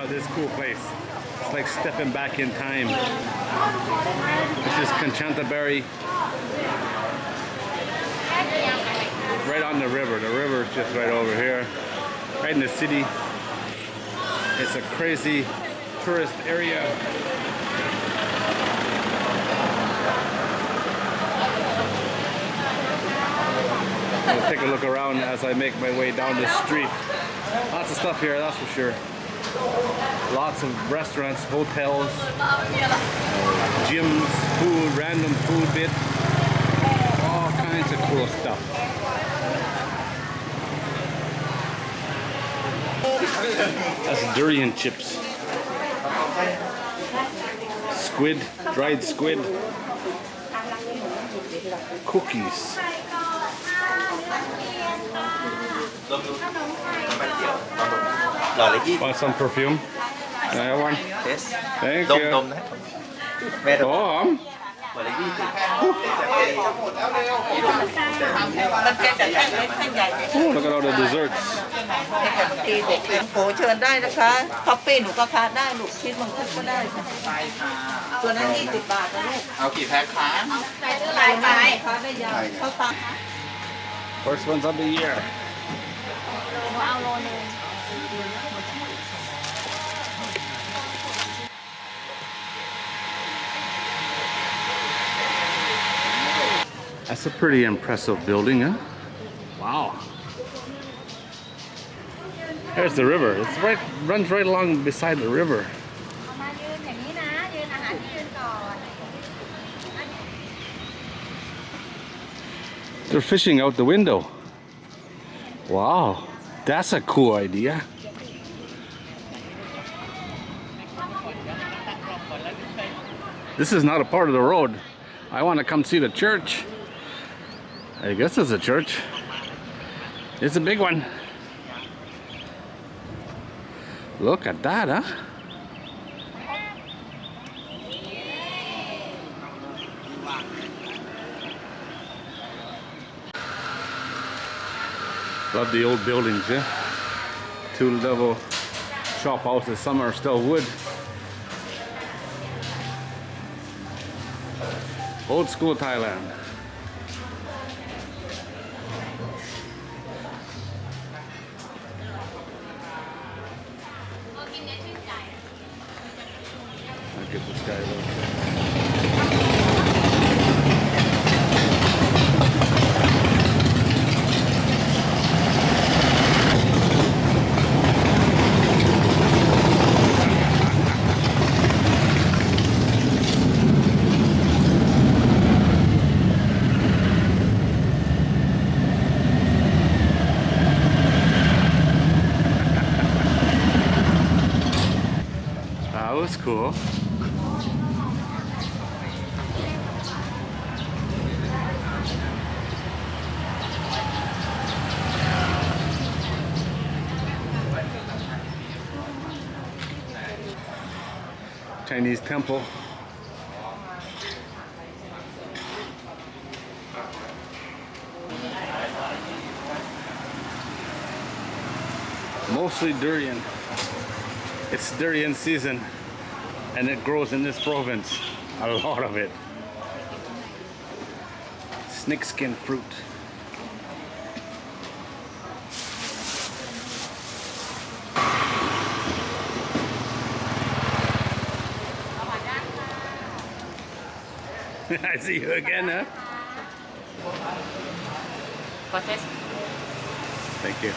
out this cool place. It's like stepping back in time. This is Chanthaburi. Right on the river. The river is just right over here. Right in the city. It's a crazy tourist area. I'll take a look around as I make my way down the street. Lots of stuff here, that's for sure. Lots of restaurants, hotels, gyms, food, random food bits, all kinds of cool stuff. That's durian chips. Squid, dried squid. Cookies. Want some perfume? Can I have one? Yes. Thank you. Oh, look at all the desserts. โอ้เชิญได้นะคะคอฟฟี่หนูก็ค้าได้ลูกชีสมังคุดก็ได้ค่ะตัวนั้น20 บาทนะลูก เอากี่แพ็คคะ หลายใบค้าได้ยาวเข้าตา First ones of the year. เอาโลนึง That's a pretty impressive building, huh? Wow. There's the river. It's right, runs right along beside the river. They're fishing out the window. Wow, that's a cool idea. This is not a part of the road. I want to come see the church. I guess it's a church. It's a big one. Look at that, huh? Love the old buildings, yeah? 2-level shop houses. Some are still wood. Old school Thailand. I'll give this guy a little. That was cool. Chinese temple. Mostly durian. It's durian season and it grows in this province. A lot of it. Snakeskin fruit. I see you again, huh? Thank you.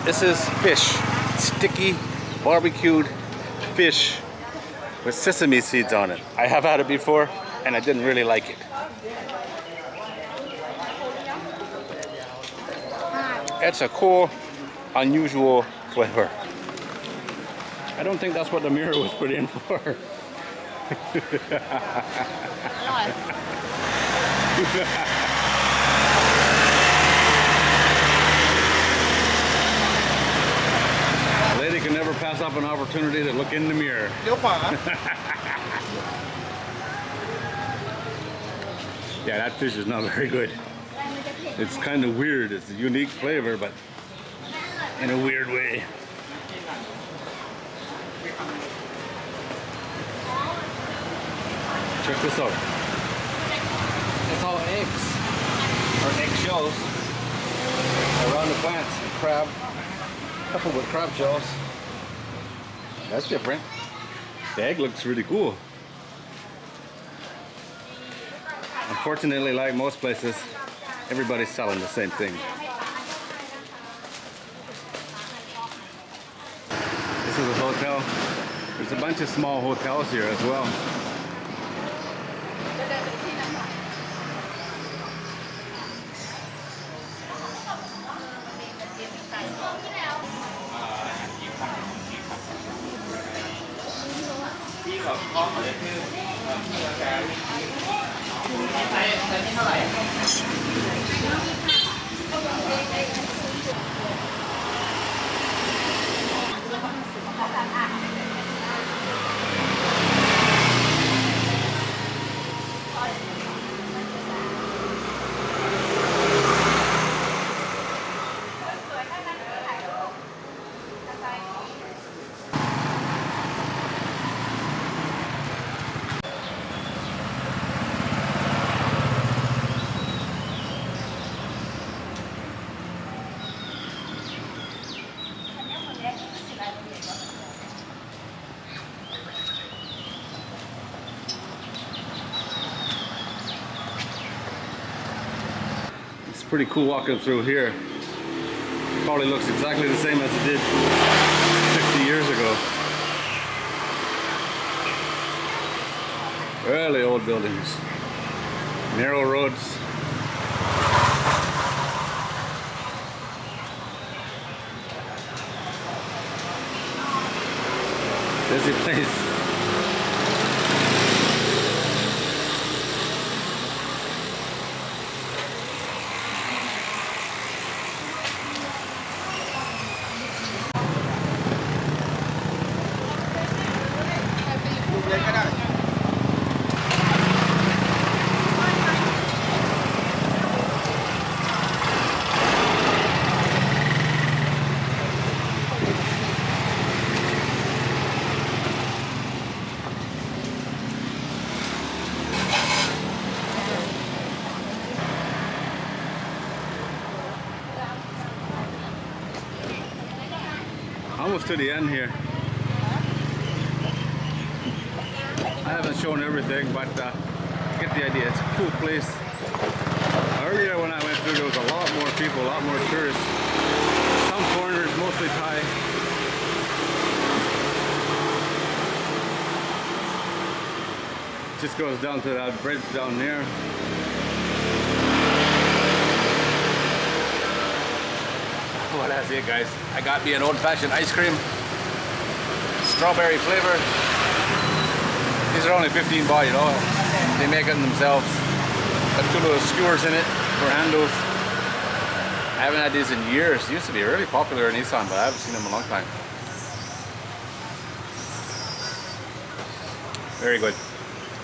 This is fish. Sticky, barbecued fish with sesame seeds on it. I have had it before and I didn't really like it. It's a cool, unusual flavor. I don't think that's what the mirror was put in for. A lady can never pass up an opportunity to look in the mirror. Yeah, that fish is not very good. It's kind of weird. It's a unique flavor, but in a weird way. Check this out. It's all eggs, or eggshells, around the plants. Crab, coupled with crab shells. That's different. The egg looks really cool. Unfortunately, like most places, everybody's selling the same thing. This is a hotel. There's a bunch of small hotels here as well. It's pretty cool walking through here. Probably looks exactly the same as it did 50 years ago. Really old buildings. Narrow roads. Busy place. Almost to the end here. I haven't shown everything, but get the idea. It's a cool place. Earlier when I went through, there was a lot more people, a lot more tourists. Some foreigners, mostly Thai. Just goes down to that bridge down there. Well, that's it, guys. I got me an old-fashioned ice cream, strawberry flavor. These are only 15 baht, you know. They make it themselves. Got two little skewers in it for handles. I haven't had these in years. They used to be really popular in Isan, but I haven't seen them in a long time. Very good.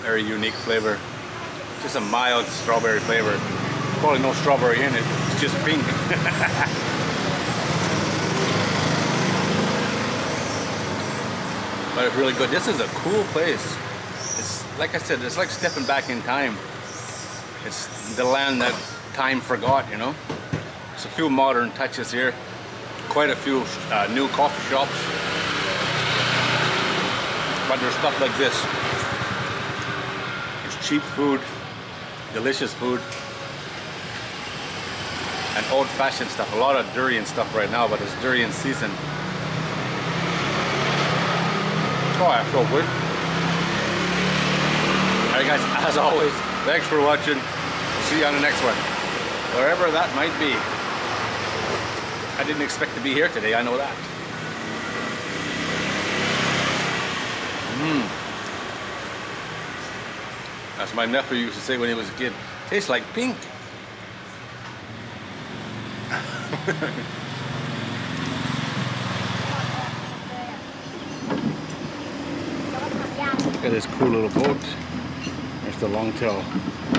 Very unique flavor. Just a mild strawberry flavor. Probably no strawberry in it. It's just pink. But it's really good. This is a cool place. It's like I said, it's like stepping back in time. It's the land that time forgot, you know. There's a few modern touches here. Quite a few new coffee shops. But there's stuff like this. It's cheap food, delicious food, and old-fashioned stuff. A lot of durian stuff right now, but it's durian season. Oh, I feel good. Alright guys, as always, thanks for watching. See you on the next one. Wherever that might be. I didn't expect to be here today, I know that. As my nephew used to say when he was a kid, tastes like pink. Look at this cool little boat. There's the long tail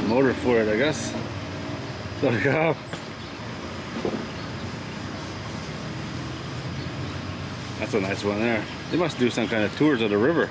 motor for it, I guess. So, yeah. That's a nice one there. They must do some kind of tours of the river.